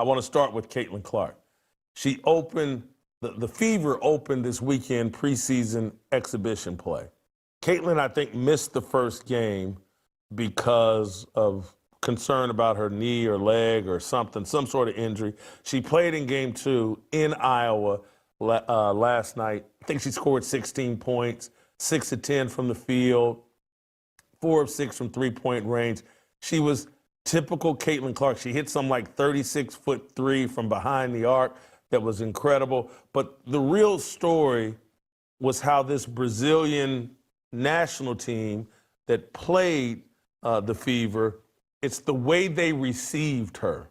I want to start with Caitlin Clark. She opened, the Fever opened this weekend preseason exhibition play. Caitlin, I think, missed the first game because of concern about her knee or leg or something, some sort of injury. She played in game 2 in Iowa last night. I think she scored 16 points, 6 of 10 from the field, 4 of 6 from three-point range. She was typical Caitlin Clark. She hit some like 36-foot three from behind the arc that was incredible. But the real story was how this Brazilian national team that played the Fever, it's the way they received her,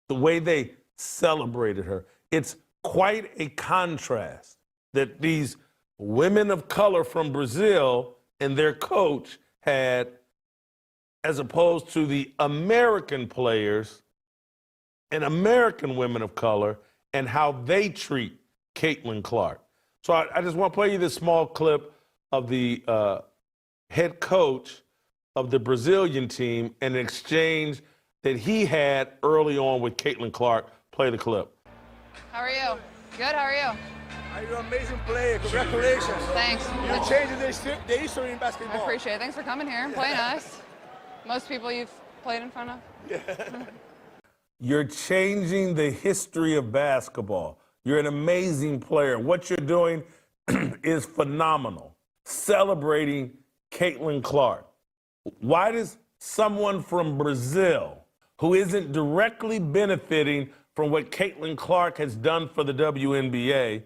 the way they celebrated her. It's quite a contrast that these women of color from Brazil and their coach had, as opposed to the American players and American women of color and how they treat Caitlin Clark. So I just want to play you this small clip of the head coach of the Brazilian team and an exchange that he had early on with Caitlin Clark. Play the clip. How are you? Good, how are you? You're an amazing player. Congratulations. Thanks. You're changing the history in basketball. I appreciate it. Thanks for coming here and playing us. Most people you've played in front of. Yeah. You're changing the history of basketball. You're an amazing player. What you're doing is phenomenal. Celebrating Caitlin Clark. Why does someone from Brazil, who isn't directly benefiting from what Caitlin Clark has done for the WNBA,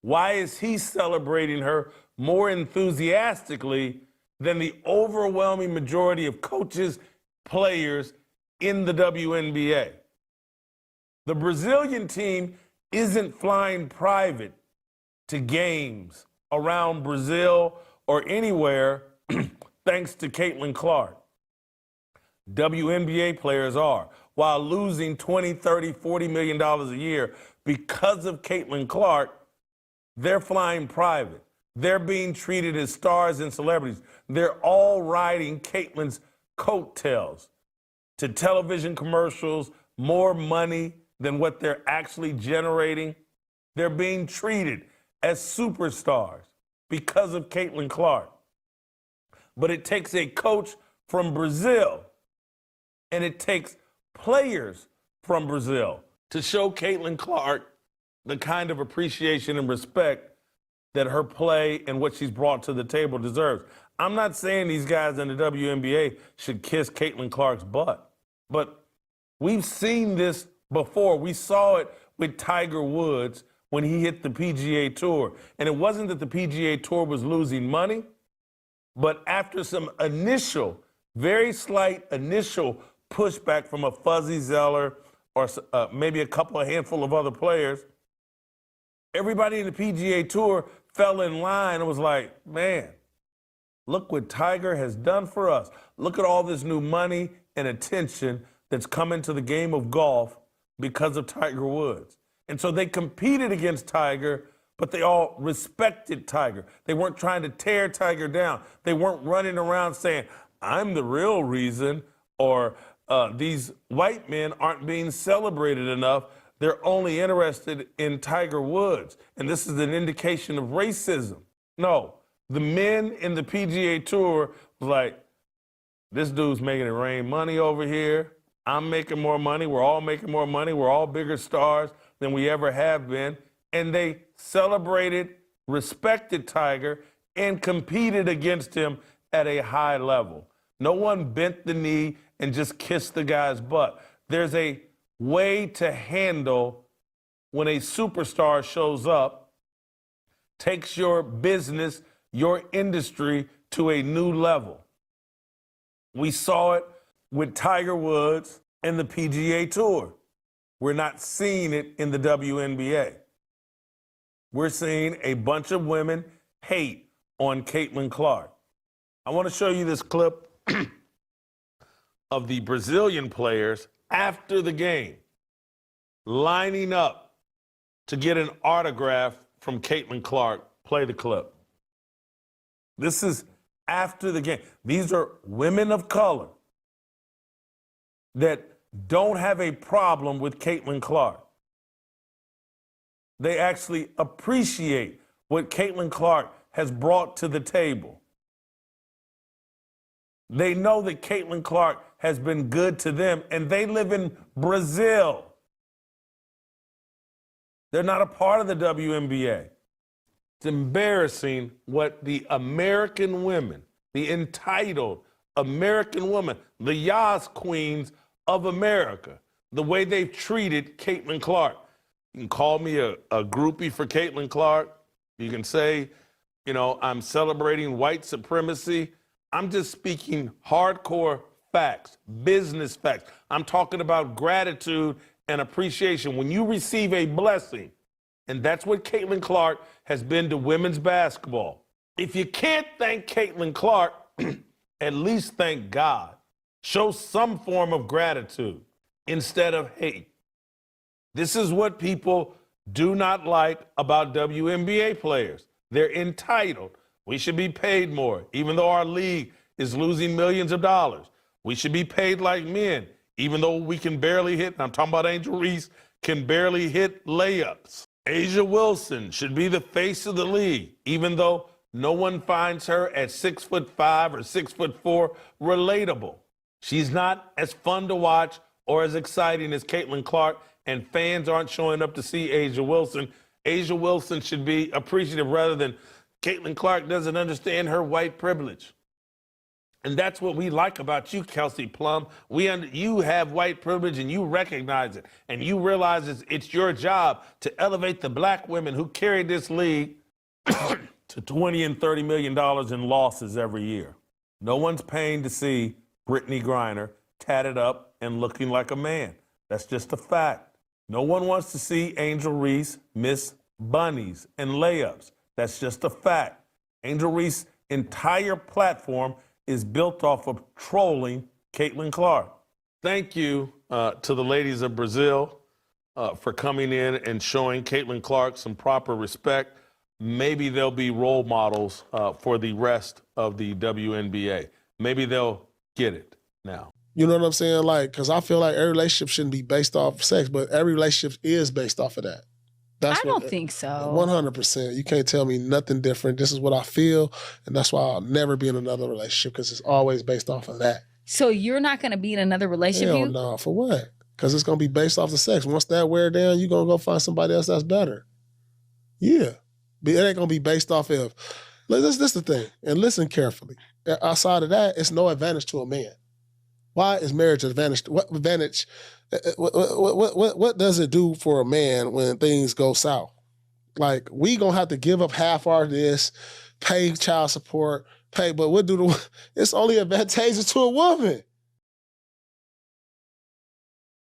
why is he celebrating her more enthusiastically than the overwhelming majority of coaches, players in the WNBA? The Brazilian team isn't flying private to games around Brazil or anywhere thanks to Caitlin Clark. WNBA players are, while losing $20, $30, $40 million a year because of Caitlin Clark. They're flying private. They're being treated as stars and celebrities. They're all riding Caitlin's coattails to television commercials, more money than what they're actually generating. They're being treated as superstars because of Caitlin Clark. But it takes a coach from Brazil and it takes players from Brazil to show Caitlin Clark the kind of appreciation and respect that her play and what she's brought to the table deserves. I'm not saying these guys in the WNBA should kiss Caitlin Clark's butt, but we've seen this before. We saw it with Tiger Woods when he hit the PGA Tour. And it wasn't that the PGA Tour was losing money, but after some initial, very slight initial pushback from a Fuzzy Zeller or maybe a handful of other players, everybody in the PGA Tour fell in line and was like, man, look what Tiger has done for us. Look at all this new money and attention that's coming to the game of golf because of Tiger Woods. And so they competed against Tiger, but they all respected Tiger. They weren't trying to tear Tiger down. They weren't running around saying, I'm the real reason, or these white men aren't being celebrated enough. They're only interested in Tiger Woods, and this is an indication of racism. No, the men in the PGA Tour was like, this dude's making it rain money over here. I'm making more money. We're all making more money. We're all bigger stars than we ever have been. And they celebrated, respected Tiger, and competed against him at a high level. No one bent the knee and just kissed the guy's butt. There's a way to handle when a superstar shows up, takes your business, your industry to a new level. We saw it with Tiger Woods and the PGA Tour. We're not seeing it in the WNBA. We're seeing a bunch of women hate on Caitlin Clark. I want to show you this clip of the Brazilian players after the game lining up to get an autograph from Caitlin Clark. Play the clip. This is after the game. These are women of color that don't have a problem with Caitlin Clark. They actually appreciate what Caitlin Clark has brought to the table. They know that Caitlin Clark has been good to them, and they live in Brazil. They're not a part of the WNBA. It's embarrassing what the American women, the entitled American women, the Yas queens of America, the way they've treated Caitlin Clark. You can call me a groupie for Caitlin Clark. You can say, you know, I'm celebrating white supremacy. I'm just speaking hardcore facts, business facts. I'm talking about gratitude and appreciation. When you receive a blessing, and that's what Caitlin Clark has been to women's basketball. If you can't thank Caitlin Clark, at least thank God. Show some form of gratitude instead of hate. This is what people do not like about WNBA players. They're entitled. We should be paid more, even though our league is losing millions of dollars. We should be paid like men, even though we can barely hit, and I'm talking about Angel Reese, can barely hit layups. A'ja Wilson should be the face of the league, even though no one finds her at 6'5" or 6'4" relatable. She's not as fun to watch or as exciting as Caitlin Clark, and fans aren't showing up to see A'ja Wilson. A'ja Wilson should be appreciative rather than Caitlin Clark doesn't understand her white privilege. And that's what we like about you, Kelsey Plum. You have white privilege and you recognize it. And you realize it's your job to elevate the black women who carry this league to $20 and $30 million in losses every year. No one's paying to see Brittany Griner tatted up and looking like a man. That's just a fact. No one wants to see Angel Reese miss bunnies and layups. That's just a fact. Angel Reese's entire platform is built off of trolling Caitlin Clark. Thank you to the ladies of Brazil for coming in and showing Caitlin Clark some proper respect. Maybe they'll be role models for the rest of the WNBA. Maybe they'll get it now. You know what I'm saying? Like, because I feel like every relationship shouldn't be based off of sex, but every relationship is based off of that. I don't think so. 100%. You can't tell me nothing different. This is what I feel, and that's why I'll never be in another relationship, because it's always based off of that. So you're not going to be in another relationship? Hell no. For what? Because it's going to be based off the sex. Once that wear down, you're going to go find somebody else that's better. Yeah. But it ain't going to be based off of... Look, this is the thing, and listen carefully. Outside of that, it's no advantage to a man. Why is marriage an advantage? What advantage? What does it do for a man when things go south? Like, we gonna have to give up half our this, pay child support, but it's only advantageous to a woman.